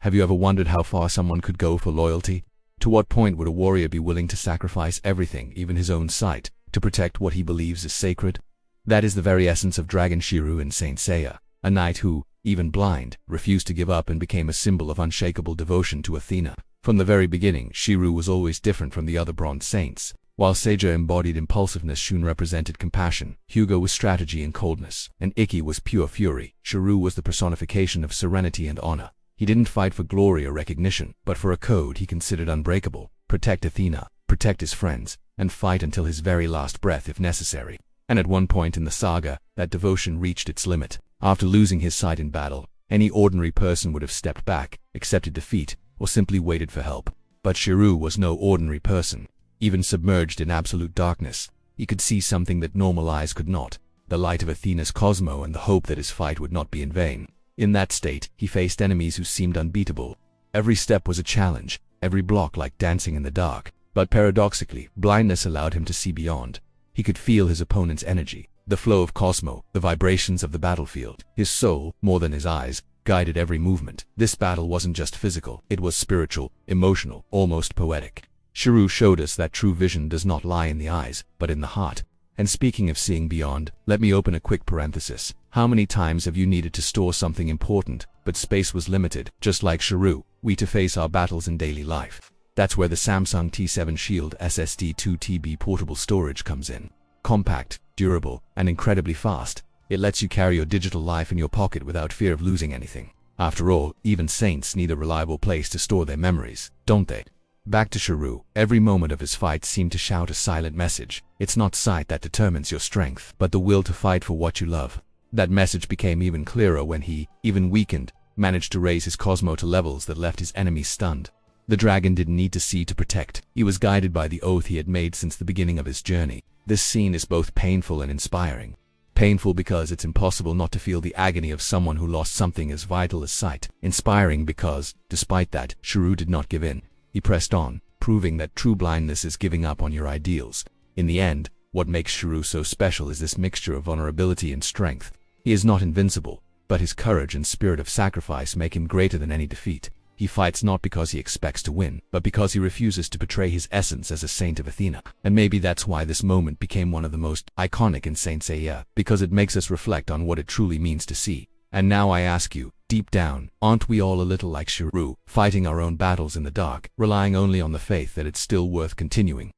Have you ever wondered how far someone could go for loyalty? To what point would a warrior be willing to sacrifice everything, even his own sight, to protect what he believes is sacred? That is the very essence of Dragon Shiryu in Saint Seiya, a knight who, even blind, refused to give up and became a symbol of unshakable devotion to Athena. From the very beginning, Shiryu was always different from the other bronze saints. While Seiya embodied impulsiveness, Shun represented compassion, Hugo was strategy and coldness, and Ikki was pure fury. Shiryu was the personification of serenity and honor. He didn't fight for glory or recognition, but for a code he considered unbreakable: protect Athena, protect his friends, and fight until his very last breath if necessary. And at one point in the saga, that devotion reached its limit. After losing his sight in battle, any ordinary person would have stepped back, accepted defeat, or simply waited for help. But Shiryu was no ordinary person. Even submerged in absolute darkness, he could see something that normal eyes could not: the light of Athena's Cosmo and the hope that his fight would not be in vain. In that state, he faced enemies who seemed unbeatable. Every step was a challenge, every block like dancing in the dark. But paradoxically, blindness allowed him to see beyond. He could feel his opponent's energy, the flow of Cosmo, the vibrations of the battlefield. His soul, more than his eyes, guided every movement. This battle wasn't just physical, it was spiritual, emotional, almost poetic. Shiryu showed us that true vision does not lie in the eyes, but in the heart. And speaking of seeing beyond, let me open a quick parenthesis. How many times have you needed to store something important, but space was limited? Just like Shiryu, we to face our battles in daily life. That's where the Samsung T7 Shield SSD 2TB portable storage comes in. Compact, durable, and incredibly fast, it lets you carry your digital life in your pocket without fear of losing anything. After all, even saints need a reliable place to store their memories, don't they? Back to Shiryu, every moment of his fight seemed to shout a silent message. It's not sight that determines your strength, but the will to fight for what you love. That message became even clearer when he, even weakened, managed to raise his Cosmo to levels that left his enemies stunned. The dragon didn't need to see to protect. He was guided by the oath he had made since the beginning of his journey. This scene is both painful and inspiring. Painful because it's impossible not to feel the agony of someone who lost something as vital as sight. Inspiring because, despite that, Shiryu did not give in. He pressed on, proving that true blindness is giving up on your ideals. In the end, what makes Shiryu so special is this mixture of vulnerability and strength. He is not invincible, but his courage and spirit of sacrifice make him greater than any defeat. He fights not because he expects to win, but because he refuses to betray his essence as a saint of Athena. And maybe that's why this moment became one of the most iconic in Saint Seiya, because it makes us reflect on what it truly means to see. And now I ask you, deep down, aren't we all a little like Shiryu, fighting our own battles in the dark, relying only on the faith that it's still worth continuing?